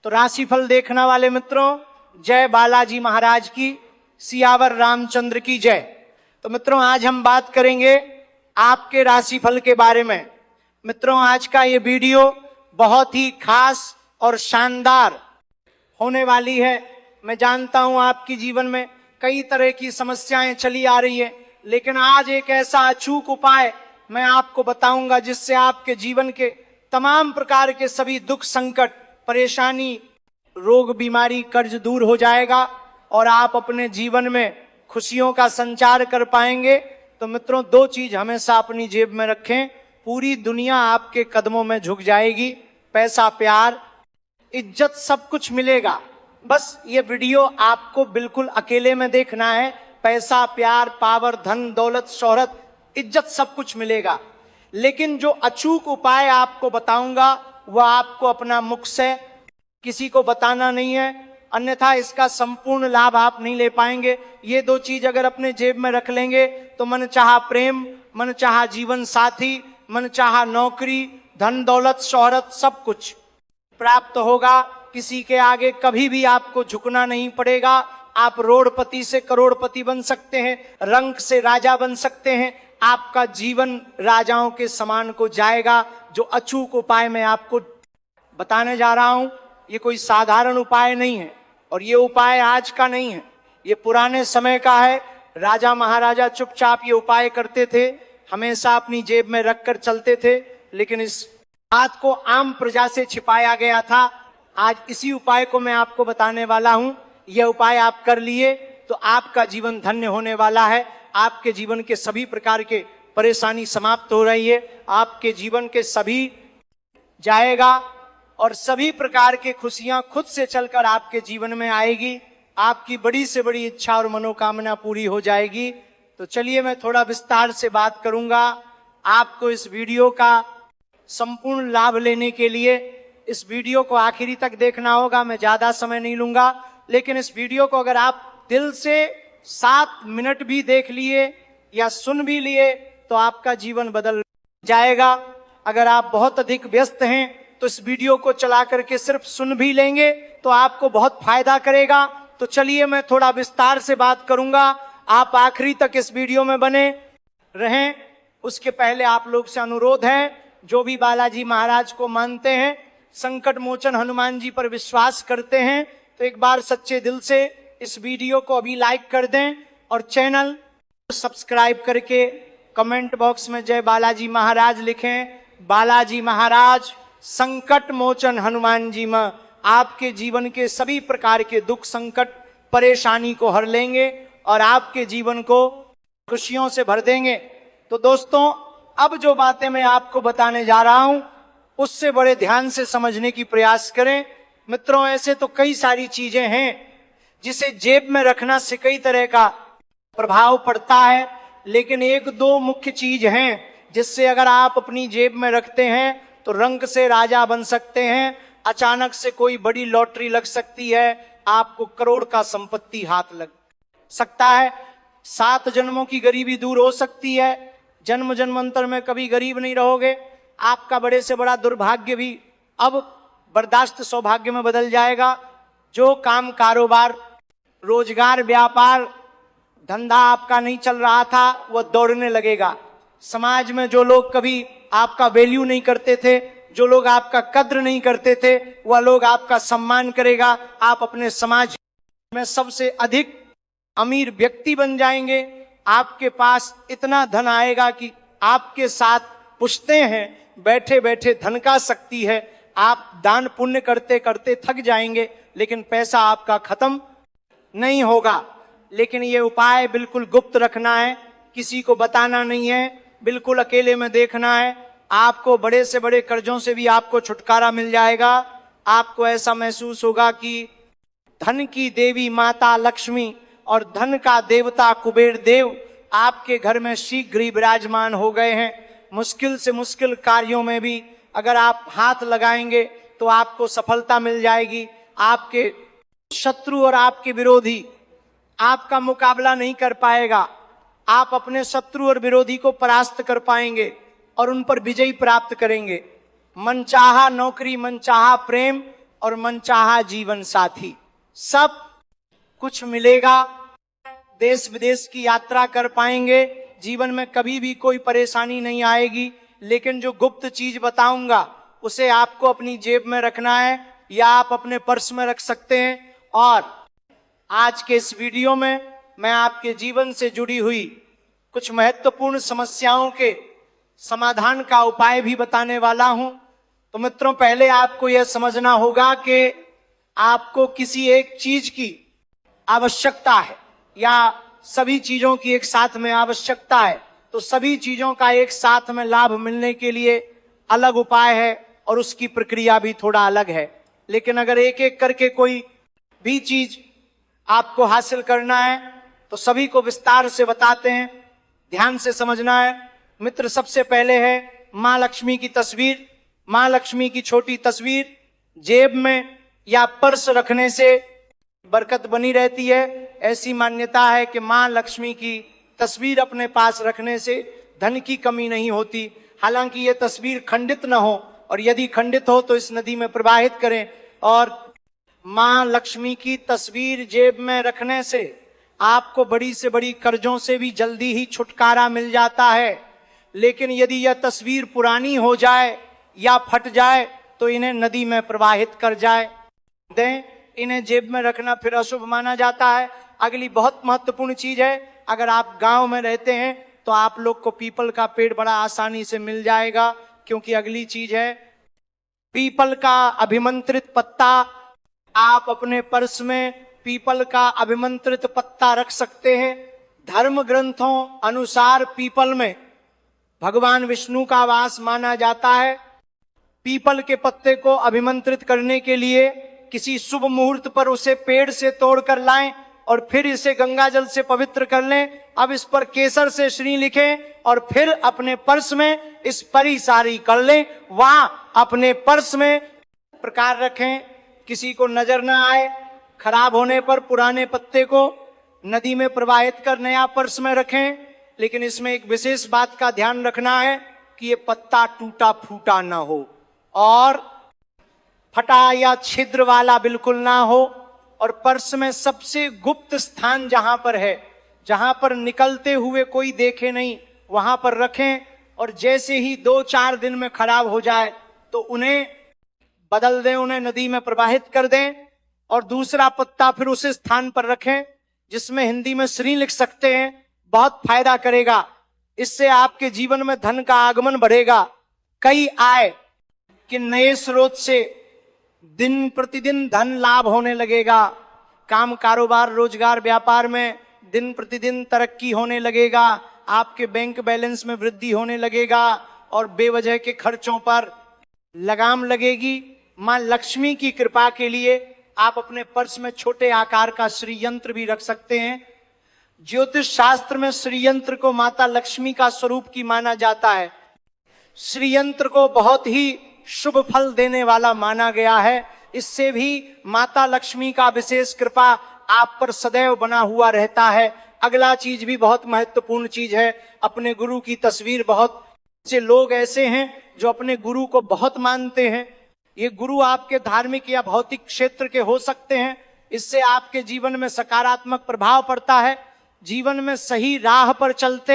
तो राशिफल देखने वाले मित्रों, जय बालाजी महाराज की, सियावर रामचंद्र की जय। तो मित्रों, आज हम बात करेंगे आपके राशिफल के बारे में। मित्रों, आज का ये वीडियो बहुत ही खास और शानदार होने वाली है। मैं जानता हूं आपके जीवन में कई तरह की समस्याएं चली आ रही है, लेकिन आज एक ऐसा अचूक उपाय मैं आपको बताऊंगा जिससे आपके जीवन के तमाम प्रकार के सभी दुख, संकट, परेशानी, रोग, बीमारी, कर्ज दूर हो जाएगा और आप अपने जीवन में खुशियों का संचार कर पाएंगे। तो मित्रों, दो चीज हमेशा अपनी जेब में रखें, पूरी दुनिया आपके कदमों में झुक जाएगी। पैसा, प्यार, इज्जत सब कुछ मिलेगा। बस ये वीडियो आपको बिल्कुल अकेले में देखना है। पैसा, प्यार, पावर, धन, दौलत, शोहरत, इज्जत सब कुछ मिलेगा, लेकिन जो अचूक उपाय आपको बताऊंगा वह आपको अपना मुख से किसी को बताना नहीं है, अन्यथा इसका संपूर्ण लाभ आप नहीं ले पाएंगे। ये दो चीज अगर अपने जेब में रख लेंगे तो मन चाहा प्रेम, मन चाहा जीवन साथी, मन चाहा नौकरी, धन, दौलत, शोहरत सब कुछ प्राप्त होगा। किसी के आगे कभी भी आपको झुकना नहीं पड़ेगा। आप रोडपति से करोड़पति बन सकते हैं, रंक से राजा बन सकते हैं। आपका जीवन राजाओं के समान को जाएगा। जो अचूक उपाय मैं आपको बताने जा रहा हूं, ये कोई साधारण उपाय नहीं है और ये उपाय आज का नहीं है, ये पुराने समय का है। राजा महाराजा चुपचाप ये उपाय करते थे, हमेशा अपनी जेब में रखकर चलते थे, लेकिन इस बात को आम प्रजा से छिपाया गया था। आज इसी उपाय को मैं आपको बताने वाला हूं। यह उपाय आप कर लिए तो आपका जीवन धन्य होने वाला है। आपके जीवन के सभी प्रकार के परेशानी समाप्त हो रही है, आपके जीवन के सभी जाएगा और सभी प्रकार के खुशियां खुद से चलकर आपके जीवन में आएगी। आपकी बड़ी से बड़ी इच्छा और मनोकामना पूरी हो जाएगी। तो चलिए मैं थोड़ा विस्तार से बात करूंगा। आपको इस वीडियो का संपूर्ण लाभ लेने के लिए इस वीडियो को आखिरी तक देखना होगा। मैं ज्यादा समय नहीं लूंगा, लेकिन इस वीडियो को अगर आप दिल से 7 मिनट भी देख लिए या सुन भी लिए तो आपका जीवन बदल जाएगा। अगर आप बहुत अधिक व्यस्त हैं तो इस वीडियो को चला करके सिर्फ सुन भी लेंगे तो आपको बहुत फायदा करेगा। तो चलिए मैं थोड़ा विस्तार से बात करूंगा, आप आखिरी तक इस वीडियो में बने रहें। उसके पहले आप लोग से अनुरोध है, जो भी बालाजी महाराज को मानते हैं, संकट मोचन हनुमान जी पर विश्वास करते हैं, तो एक बार सच्चे दिल से इस वीडियो को अभी लाइक कर दें और चैनल सब्सक्राइब करके कमेंट बॉक्स में जय बालाजी महाराज लिखें। बालाजी महाराज संकट मोचन हनुमान जी में आपके जीवन के सभी प्रकार के दुख, संकट, परेशानी को हर लेंगे और आपके जीवन को खुशियों से भर देंगे। तो दोस्तों, अब जो बातें मैं आपको बताने जा रहा हूं उससे बड़े ध्यान से समझने की प्रयास करें। मित्रों, ऐसे तो कई सारी चीजें हैं जिसे जेब में रखना से कई तरह का प्रभाव पड़ता है, लेकिन एक दो मुख्य चीज हैं जिससे अगर आप अपनी जेब में रखते हैं तो रंक से राजा बन सकते हैं। अचानक से कोई बड़ी लॉटरी लग सकती है, आपको करोड़ का संपत्ति हाथ लग सकता है। 7 जन्मों की गरीबी दूर हो सकती है, जन्म जन्मांतर में कभी गरीब नहीं रहोगे। आपका बड़े से बड़ा दुर्भाग्य भी अब बर्दाश्त सौभाग्य में बदल जाएगा। जो काम, कारोबार, रोजगार, व्यापार, धंधा आपका नहीं चल रहा था वह दौड़ने लगेगा। समाज में जो लोग कभी आपका वैल्यू नहीं करते थे, जो लोग आपका कद्र नहीं करते थे, वह लोग आपका सम्मान करेगा। आप अपने समाज में सबसे अधिक अमीर व्यक्ति बन जाएंगे। आपके पास इतना धन आएगा कि आपके साथ पूछते हैं बैठे बैठे धन का शक्ति है। आप दान पुण्य करते करते थक जाएंगे, लेकिन पैसा आपका खत्म नहीं होगा। लेकिन ये उपाय बिल्कुल गुप्त रखना है, किसी को बताना नहीं है, बिल्कुल अकेले में देखना है। आपको बड़े से बड़े कर्जों से भी आपको छुटकारा मिल जाएगा। आपको ऐसा महसूस होगा कि धन की देवी माता लक्ष्मी और धन का देवता कुबेर देव आपके घर में शीघ्र ही विराजमान हो गए हैं। मुश्किल से मुश्किल कार्यों में भी अगर आप हाथ लगाएंगे तो आपको सफलता मिल जाएगी। आपके शत्रु और आपके विरोधी आपका मुकाबला नहीं कर पाएगा। आप अपने शत्रु और विरोधी को परास्त कर पाएंगे और उन पर विजय प्राप्त करेंगे। मनचाहा नौकरी, मनचाहा प्रेम, और मनचाहा जीवन साथी, सब कुछ मिलेगा। देश विदेश की यात्रा कर पाएंगे, जीवन में कभी भी कोई परेशानी नहीं आएगी। लेकिन जो गुप्त चीज बताऊंगा उसे आपको अपनी जेब में रखना है या आप अपने पर्स में रख सकते हैं। और आज के इस वीडियो में मैं आपके जीवन से जुड़ी हुई कुछ महत्वपूर्ण समस्याओं के समाधान का उपाय भी बताने वाला हूं। तो मित्रों, पहले आपको यह समझना होगा कि आपको किसी एक चीज की आवश्यकता है या सभी चीजों की एक साथ में आवश्यकता है, तो सभी चीजों का एक साथ में लाभ मिलने के लिए अलग उपाय है और उसकी प्रक्रिया भी थोड़ा अलग है। लेकिन अगर एक एक करके कोई भी चीज आपको हासिल करना है तो सभी को विस्तार से बताते हैं, ध्यान से समझना है। मित्र, सबसे पहले है मां लक्ष्मी की तस्वीर। मां लक्ष्मी की छोटी तस्वीर जेब में या पर्स रखने से बरकत बनी रहती है। ऐसी मान्यता है कि मां लक्ष्मी की तस्वीर अपने पास रखने से धन की कमी नहीं होती। हालांकि यह तस्वीर खंडित न हो, और यदि खंडित हो तो इस नदी में प्रवाहित करें। और मां लक्ष्मी की तस्वीर जेब में रखने से आपको बड़ी से बड़ी कर्जों से भी जल्दी ही छुटकारा मिल जाता है। लेकिन यदि यह तस्वीर पुरानी हो जाए या फट जाए तो इन्हें नदी में प्रवाहित कर जाए दें। इन्हें जेब में रखना फिर अशुभ माना जाता है। अगली बहुत महत्वपूर्ण चीज है, अगर आप गांव में रहते हैं तो आप लोग को पीपल का पेड़ बड़ा आसानी से मिल जाएगा, क्योंकि अगली चीज है पीपल का अभिमंत्रित पत्ता। आप अपने पर्स में पीपल का अभिमंत्रित पत्ता रख सकते हैं। धर्म ग्रंथों अनुसार पीपल में भगवान विष्णु का वास माना जाता है। पीपल के पत्ते को अभिमंत्रित करने के लिए किसी शुभ मुहूर्त पर उसे पेड़ से तोड़कर लाएं और फिर इसे गंगा जल से पवित्र कर लें। अब इस पर केसर से श्री लिखें और फिर अपने पर्स में इस परिसारी कर लें, वहां अपने पर्स में प्रकार रखें, किसी को नजर ना आए। खराब होने पर पुराने पत्ते को नदी में प्रवाहित कर नया पर्स में रखें। लेकिन इसमें एक विशेष बात का ध्यान रखना है कि ये पत्ता टूटा फूटा ना हो और फटा या छिद्र वाला बिल्कुल ना हो। और पर्स में सबसे गुप्त स्थान जहां पर है, जहां पर निकलते हुए कोई देखे नहीं, वहां पर रखें। और जैसे ही 2-4 दिन में खराब हो जाए तो उन्हें बदल दें, उन्हें नदी में प्रवाहित कर दें और दूसरा पत्ता फिर उस स्थान पर रखें जिसमें हिंदी में श्री लिख सकते हैं। बहुत फायदा करेगा। इससे आपके जीवन में धन का आगमन बढ़ेगा। कई आय के नए स्रोत से दिन प्रतिदिन धन लाभ होने लगेगा। काम कारोबार रोजगार व्यापार में दिन प्रतिदिन तरक्की होने लगेगा। आपके बैंक बैलेंस में वृद्धि होने लगेगा और बेवजह के खर्चों पर लगाम लगेगी। मां लक्ष्मी की कृपा के लिए आप अपने पर्स में छोटे आकार का श्री यंत्र भी रख सकते हैं। ज्योतिष शास्त्र में श्री यंत्र को माता लक्ष्मी का स्वरूप की माना जाता है। श्री यंत्र को बहुत ही शुभ फल देने वाला माना गया है। इससे भी माता लक्ष्मी का विशेष कृपा आप पर सदैव बना हुआ रहता है। अगला चीज भी बहुत महत्वपूर्ण चीज है, अपने गुरु की तस्वीर। बहुत से लोग ऐसे हैं जो अपने गुरु को बहुत मानते हैं। ये गुरु आपके धार्मिक या भौतिक क्षेत्र के हो सकते हैं। इससे आपके जीवन में सकारात्मक प्रभाव पड़ता है। जीवन में सही राह पर चलते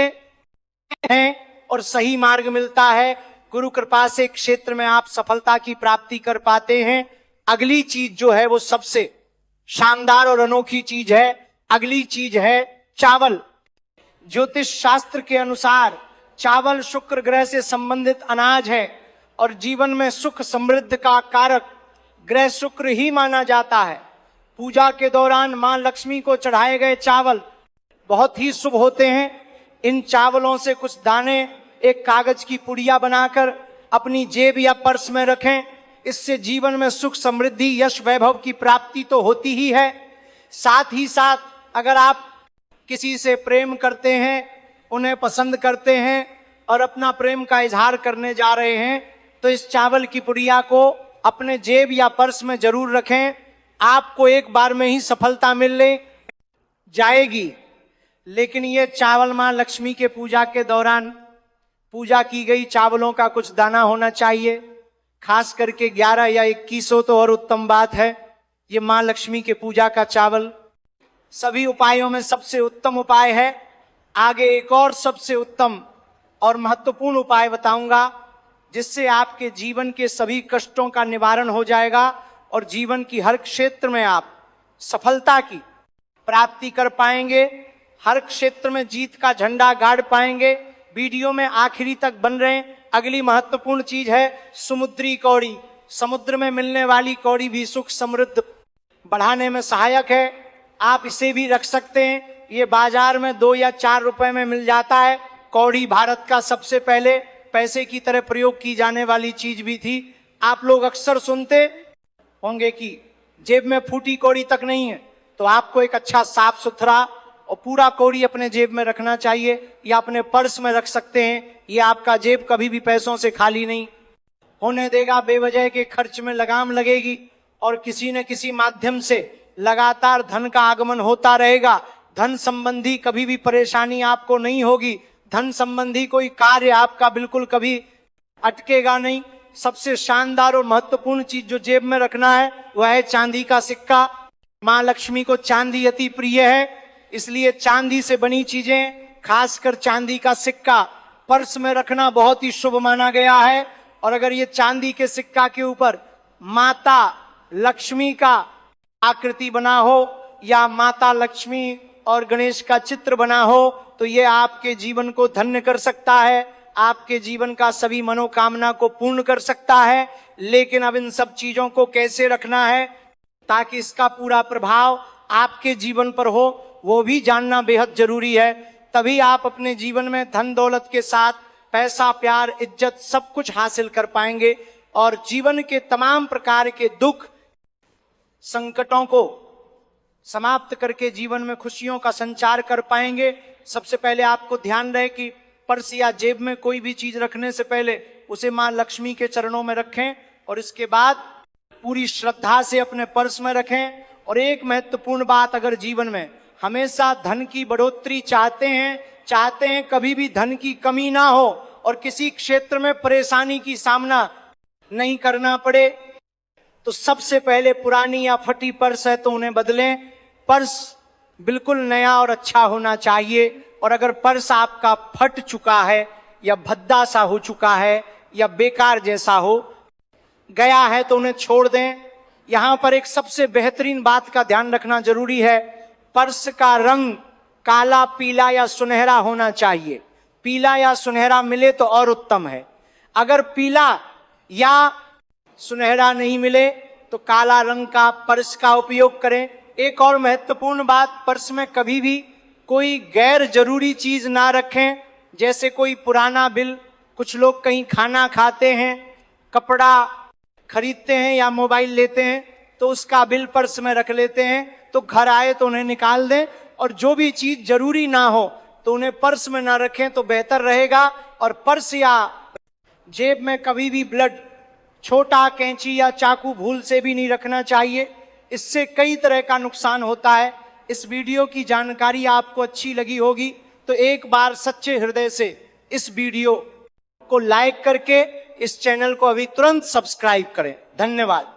हैं और सही मार्ग मिलता है। गुरु कृपा से क्षेत्र में आप सफलता की प्राप्ति कर पाते हैं। अगली चीज जो है वो सबसे शानदार और अनोखी चीज है। अगली चीज है चावल। ज्योतिष शास्त्र के अनुसार चावल शुक्र ग्रह से संबंधित अनाज है और जीवन में सुख समृद्धि का कारक ग्रह शुक्र ही माना जाता है। पूजा के दौरान मां लक्ष्मी को चढ़ाए गए चावल बहुत ही शुभ होते हैं। इन चावलों से कुछ दाने एक कागज की पुड़िया बनाकर अपनी जेब या पर्स में रखें। इससे जीवन में सुख समृद्धि यश वैभव की प्राप्ति तो होती ही है, साथ ही साथ अगर आप किसी से प्रेम करते हैं, उन्हें पसंद करते हैं और अपना प्रेम का इजहार करने जा रहे हैं तो इस चावल की पुड़िया को अपने जेब या पर्स में जरूर रखें। आपको एक बार में ही सफलता मिलने जाएगी। लेकिन ये चावल मां लक्ष्मी के पूजा के दौरान पूजा की गई चावलों का कुछ दाना होना चाहिए। खास करके 11 या 21 हो तो और उत्तम बात है। ये माँ लक्ष्मी के पूजा का चावल सभी उपायों में सबसे उत्तम उपाय है। आगे एक और सबसे उत्तम और महत्वपूर्ण उपाय बताऊंगा, जिससे आपके जीवन के सभी कष्टों का निवारण हो जाएगा और जीवन की हर क्षेत्र में आप सफलता की प्राप्ति कर पाएंगे, हर क्षेत्र में जीत का झंडा गाड़ पाएंगे। वीडियो में आखिरी तक बन रहे हैं। अगली महत्वपूर्ण चीज है समुद्री कौड़ी। समुद्र में मिलने वाली कौड़ी भी सुख समृद्ध बढ़ाने में सहायक है। आप इसे भी रख सकते हैं। ये बाजार में 2 या 4 रुपए में मिल जाता है। कौड़ी भारत का सबसे पहले पैसे की तरह प्रयोग की जाने वाली चीज भी थी। आप लोग अक्सर सुनते होंगे कि जेब में फूटी कौड़ी तक नहीं है, तो आपको एक अच्छा साफ सुथरा और पूरा कौड़ी अपने जेब में रखना चाहिए या अपने पर्स में रख सकते हैं। ये आपका जेब कभी भी पैसों से खाली नहीं होने देगा। बेवजह के खर्च में लगाम लगेगी और किसी न किसी माध्यम से लगातार धन का आगमन होता रहेगा। धन संबंधी कभी भी परेशानी आपको नहीं होगी। धन संबंधी कोई कार्य आपका बिल्कुल कभी अटकेगा नहीं। सबसे शानदार और महत्वपूर्ण चीज जो जेब में रखना है वह है चांदी का सिक्का। माँ लक्ष्मी को चांदी अति प्रिय है, इसलिए चांदी से बनी चीजें, खासकर चांदी का सिक्का पर्स में रखना बहुत ही शुभ माना गया है। और अगर ये चांदी के सिक्का के ऊपर माता लक्ष्मी का आकृति बना हो या माता लक्ष्मी और गणेश का चित्र बना हो, तो ये आपके जीवन को धन्य कर सकता है, आपके जीवन का सभी मनोकामना को पूर्ण कर सकता है। लेकिन अब इन सब चीजों को कैसे रखना है ताकि इसका पूरा प्रभाव आपके जीवन पर हो, वो भी जानना बेहद जरूरी है। तभी आप अपने जीवन में धन दौलत के साथ पैसा, प्यार, इज्जत सब कुछ हासिल कर पाएंगे और जीवन के तमाम प्रकार के दुख संकटों को समाप्त करके जीवन में खुशियों का संचार कर पाएंगे। सबसे पहले आपको ध्यान रहे कि पर्स या जेब में कोई भी चीज रखने से पहले उसे मां लक्ष्मी के चरणों में रखें और इसके बाद पूरी श्रद्धा से अपने पर्स में रखें। और एक महत्वपूर्ण बात, अगर जीवन में हमेशा धन की बढ़ोतरी चाहते हैं, कभी भी धन की कमी ना हो और किसी क्षेत्र में परेशानी की सामना नहीं करना पड़े, तो सबसे पहले पुरानी या फटी पर्स है तो उन्हें बदलें। पर्स बिल्कुल नया और अच्छा होना चाहिए। और अगर पर्स आपका फट चुका है या भद्दा सा हो चुका है या बेकार जैसा हो गया है तो उन्हें छोड़ दें। यहां पर एक सबसे बेहतरीन बात का ध्यान रखना जरूरी है। पर्स का रंग काला, पीला या सुनहरा होना चाहिए। पीला या सुनहरा मिले तो और उत्तम है। अगर पीला या सुनहरा नहीं मिले तो काला रंग का पर्स का उपयोग करें। एक और महत्वपूर्ण बात, पर्स में कभी भी कोई गैर जरूरी चीज ना रखें, जैसे कोई पुराना बिल। कुछ लोग कहीं खाना खाते हैं, कपड़ा खरीदते हैं या मोबाइल लेते हैं तो उसका बिल पर्स में रख लेते हैं, तो घर आए तो उन्हें निकाल दें। और जो भी चीज जरूरी ना हो तो उन्हें पर्स में ना रखें तो बेहतर रहेगा। और पर्स या जेब में कभी भी ब्लड, छोटा कैंची या चाकू भूल से भी नहीं रखना चाहिए। इससे कई तरह का नुकसान होता है। इस वीडियो की जानकारी आपको अच्छी लगी होगी तो एक बार सच्चे हृदय से इस वीडियो को लाइक करके इस चैनल को अभी तुरंत सब्सक्राइब करें। धन्यवाद।